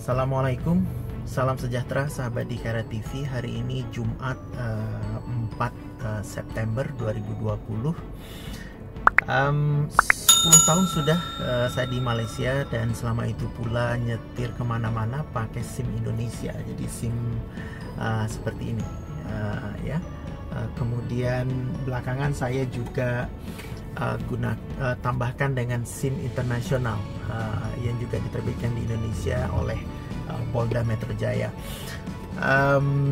Assalamualaikum, salam sejahtera sahabat di Kara TV. Hari ini Jumat 4 September 2020. 10 tahun sudah saya di Malaysia, dan selama itu pula nyetir kemana-mana pakai SIM Indonesia. Jadi SIM seperti ini kemudian belakangan saya juga tambahkan dengan SIM internasional yang juga diterbitkan di Indonesia oleh Polda Metro Jaya.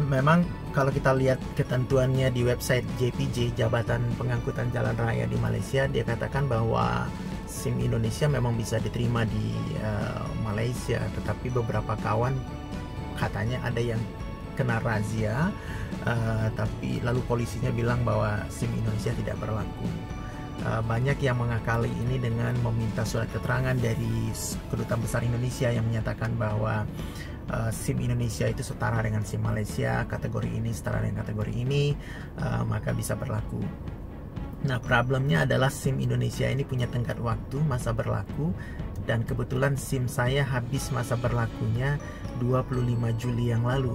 Memang kalau kita lihat ketentuannya di website JPJ, Jabatan Pengangkutan Jalan Raya di Malaysia, dia katakan bahwa SIM Indonesia memang bisa diterima di Malaysia, tetapi beberapa kawan katanya ada yang kena razia, tapi lalu polisinya bilang bahwa SIM Indonesia tidak berlaku. Banyak yang mengakali ini dengan meminta surat keterangan dari Kedutaan Besar Indonesia yang menyatakan bahwa SIM Indonesia itu setara dengan SIM Malaysia, kategori ini setara dengan kategori ini, maka bisa berlaku. Nah, problemnya adalah SIM Indonesia ini punya tenggat waktu masa berlaku, dan kebetulan SIM saya habis masa berlakunya 25 Juli yang lalu.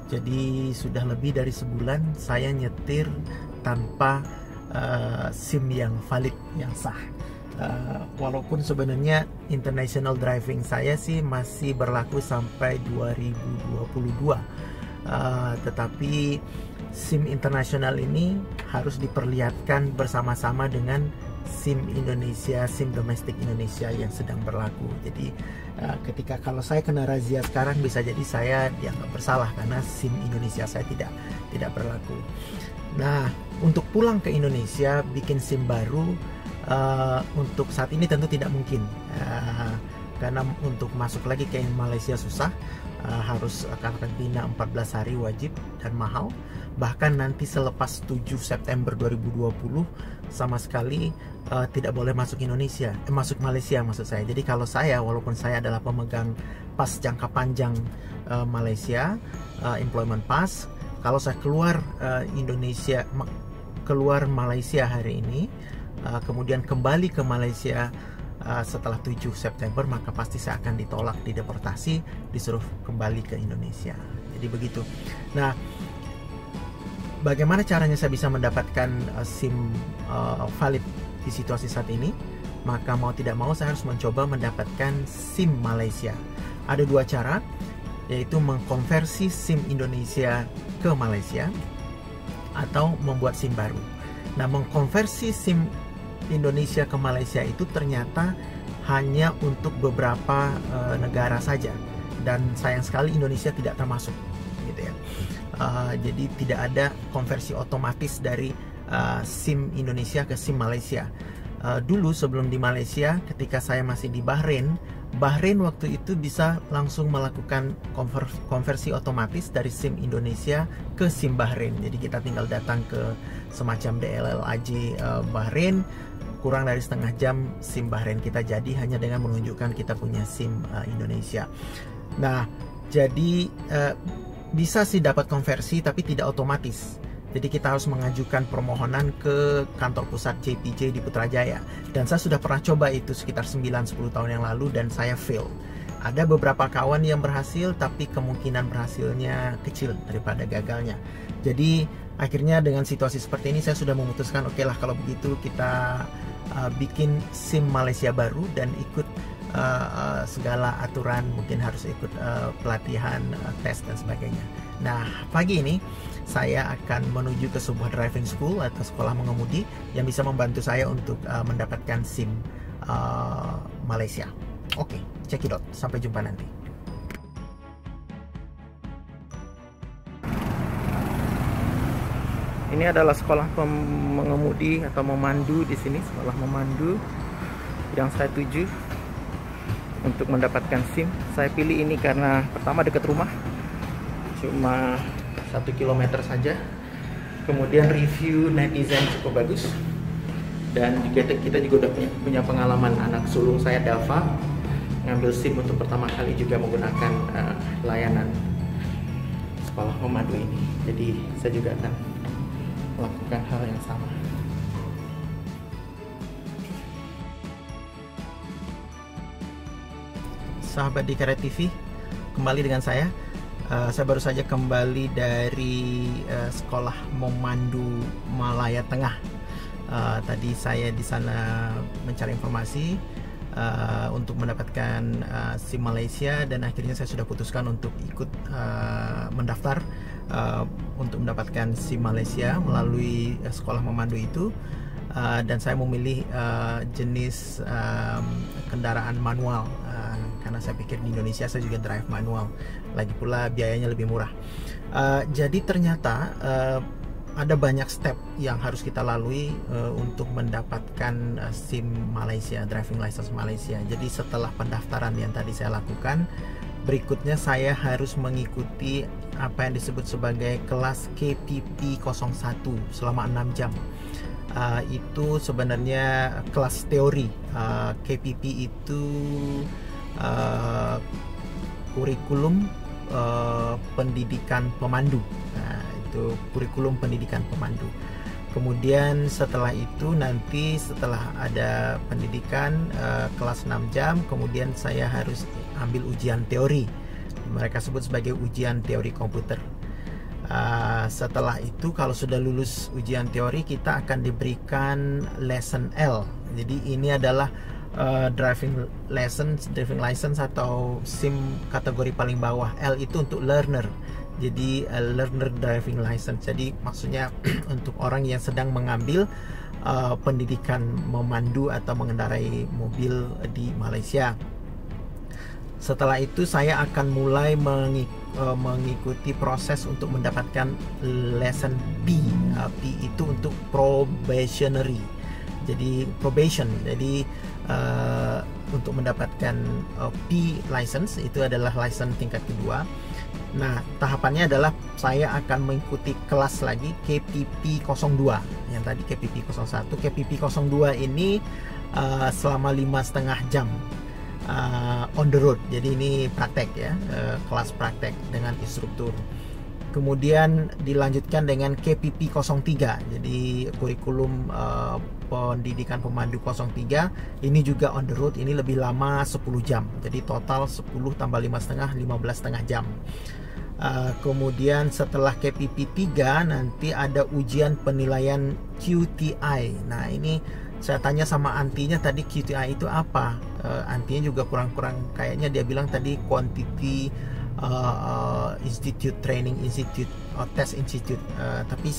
Jadi sudah lebih dari sebulan saya nyetir tanpa SIM yang valid, yang sah. Walaupun sebenarnya international driving saya sih masih berlaku sampai 2022, tetapi SIM internasional ini harus diperlihatkan bersama-sama dengan SIM Indonesia, SIM domestik Indonesia yang sedang berlaku. Jadi ketika kalau saya kena razia sekarang, bisa jadi saya dianggap bersalah karena SIM Indonesia saya tidak berlaku. Nah, untuk pulang ke Indonesia bikin SIM baru untuk saat ini tentu tidak mungkin, karena untuk masuk lagi ke Malaysia susah, harus karantina 14 hari wajib dan mahal. Bahkan nanti selepas 7 September 2020 sama sekali tidak boleh masuk Indonesia, masuk Malaysia maksud saya. Jadi kalau saya, walaupun saya adalah pemegang pas jangka panjang Malaysia, employment pass, kalau saya keluar keluar Malaysia hari ini, kemudian kembali ke Malaysia setelah 7 September, maka pasti saya akan ditolak, dideportasi, disuruh kembali ke Indonesia. Jadi begitu. Nah, bagaimana caranya saya bisa mendapatkan SIM valid di situasi saat ini? Maka mau tidak mau saya harus mencoba mendapatkan SIM Malaysia. Ada dua cara, yaitu mengkonversi SIM Indonesia ke Malaysia atau membuat SIM baru. Nah, mengkonversi SIM Indonesia ke Malaysia itu ternyata hanya untuk beberapa negara saja, dan sayang sekali Indonesia tidak termasuk, gitu ya. Jadi tidak ada konversi otomatis dari SIM Indonesia ke SIM Malaysia. Dulu sebelum di Malaysia, ketika saya masih di Bahrain waktu itu bisa langsung melakukan konversi otomatis dari SIM Indonesia ke SIM Bahrain. Jadi kita tinggal datang ke semacam DLLAJ Bahrain, kurang dari setengah jam SIM Bahrain kita jadi, hanya dengan menunjukkan kita punya SIM Indonesia. Nah, jadi bisa sih dapat konversi, tapi tidak otomatis. Jadi kita harus mengajukan permohonan ke kantor pusat JPJ di Putrajaya. Dan saya sudah pernah coba itu sekitar 9-10 tahun yang lalu, dan saya fail. Ada beberapa kawan yang berhasil, tapi kemungkinan berhasilnya kecil daripada gagalnya. Jadi akhirnya dengan situasi seperti ini saya sudah memutuskan, oke lah kalau begitu kita bikin SIM Malaysia baru dan ikut segala aturan, mungkin harus ikut pelatihan, tes dan sebagainya. Nah, pagi ini saya akan menuju ke sebuah driving school atau sekolah mengemudi yang bisa membantu saya untuk mendapatkan SIM Malaysia. Oke, check it out. Sampai jumpa nanti. Ini adalah sekolah mengemudi atau memandu di sini, sekolah memandu yang saya tuju untuk mendapatkan SIM. Saya pilih ini karena pertama dekat rumah, cuma 1 kilometer saja. Kemudian review netizen cukup bagus, dan juga kita juga udah punya pengalaman. Anak sulung saya Dava ngambil SIM untuk pertama kali juga menggunakan layanan sekolah memandu ini. Jadi saya juga akan melakukan hal yang sama. Sahabat di Kara TV, kembali dengan saya. Saya baru saja kembali dari sekolah memandu Malaya Tengah. Tadi saya di sana mencari informasi untuk mendapatkan SIM Malaysia, dan akhirnya saya sudah putuskan untuk ikut mendaftar untuk mendapatkan SIM Malaysia melalui sekolah memandu itu. Dan saya memilih jenis kendaraan manual karena saya pikir di Indonesia saya juga drive manual, lagi pula biayanya lebih murah. Jadi ternyata ada banyak step yang harus kita lalui untuk mendapatkan SIM Malaysia, driving license Malaysia. Jadi setelah pendaftaran yang tadi saya lakukan, berikutnya saya harus mengikuti apa yang disebut sebagai kelas KPP 01 selama 6 jam. Itu sebenarnya kelas teori. KPP itu kurikulum pendidikan pemandu. Itu kurikulum pendidikan pemandu. Kemudian setelah itu nanti setelah ada pendidikan kelas 6 jam, kemudian saya harus ambil ujian teori. Mereka sebut sebagai ujian teori komputer. Setelah itu kalau sudah lulus ujian teori, kita akan diberikan lesson L. Jadi ini adalah driving license atau SIM kategori paling bawah. L itu untuk learner. Jadi learner driving license. Jadi maksudnya untuk orang yang sedang mengambil pendidikan memandu atau mengendarai mobil di Malaysia. Setelah itu saya akan mulai mengikuti proses untuk mendapatkan lesson P. P itu untuk probationary. Jadi probation. Jadi untuk mendapatkan P license itu adalah license tingkat kedua. Nah, tahapannya adalah saya akan mengikuti kelas lagi KPP 02. Yang tadi KPP 01. KPP 02 ini selama 5,5 jam. On the road, jadi ini praktek ya, kelas praktek dengan instruktur. Kemudian dilanjutkan dengan KPP 03, jadi kurikulum pendidikan pemandu 03. Ini juga on the road, ini lebih lama 10 jam, jadi total 10 tambah 5,5, 15,5 jam. Kemudian setelah KPP 3 nanti ada ujian penilaian QTI. Nah ini saya tanya sama antinya tadi, QTI itu apa? Antinya juga kurang-kurang, kayaknya dia bilang tadi Quantity Institute, Training Institute, Test Institute. Tapi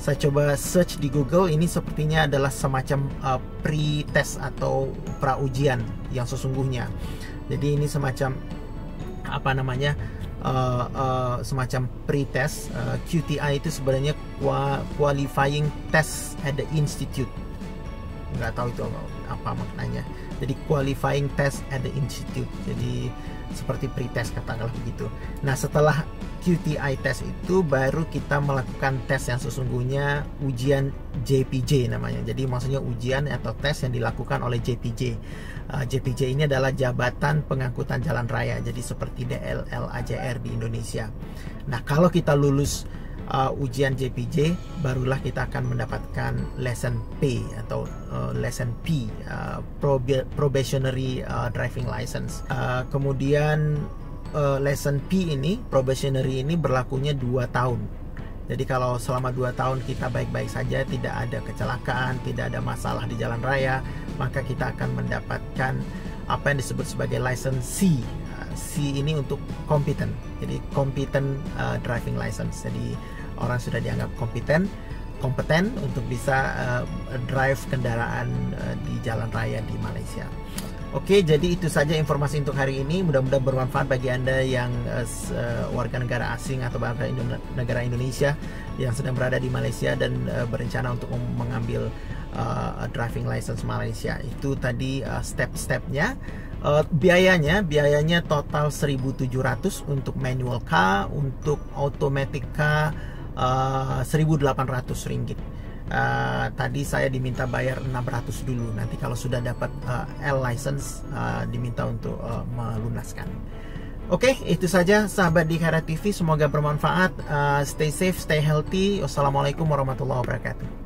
saya coba search di Google, ini sepertinya adalah semacam pre-test atau pra-ujian yang sesungguhnya. Jadi ini semacam apa namanya, semacam pre-test. QTI itu sebenarnya Qualifying Test at the Institute. Nggak tahu itu apa maknanya. Jadi qualifying test at the institute. Jadi seperti pre-test katakanlah begitu. Nah, setelah QTI test itu baru kita melakukan tes yang sesungguhnya, ujian JPJ namanya. Jadi maksudnya ujian atau tes yang dilakukan oleh JPJ. JPJ ini adalah Jabatan Pengangkutan Jalan Raya. Jadi seperti DLL AJR di Indonesia. Nah, kalau kita lulus ujian JPJ, barulah kita akan mendapatkan lesson P atau lesson P, probationary driving license. Kemudian lesson P ini, probationary ini berlakunya 2 tahun. Jadi kalau selama 2 tahun kita baik-baik saja, tidak ada kecelakaan, tidak ada masalah di jalan raya, maka kita akan mendapatkan apa yang disebut sebagai license C. C ini untuk competent. Jadi competent driving license. Jadi orang sudah dianggap kompeten untuk bisa drive kendaraan di jalan raya di Malaysia. Oke, jadi itu saja informasi untuk hari ini. Mudah-mudahan bermanfaat bagi Anda yang warga negara asing atau warga negara Indonesia yang sedang berada di Malaysia dan berencana untuk mengambil driving license Malaysia. Itu tadi step-stepnya. Biayanya total 1.700 untuk manual K, untuk automatic K 1.800 ringgit. Tadi saya diminta bayar 600 dulu. Nanti kalau sudah dapat L license diminta untuk melunaskan. Oke, itu saja sahabat di Khairat TV, semoga bermanfaat. Stay safe, stay healthy. Wassalamualaikum warahmatullahi wabarakatuh.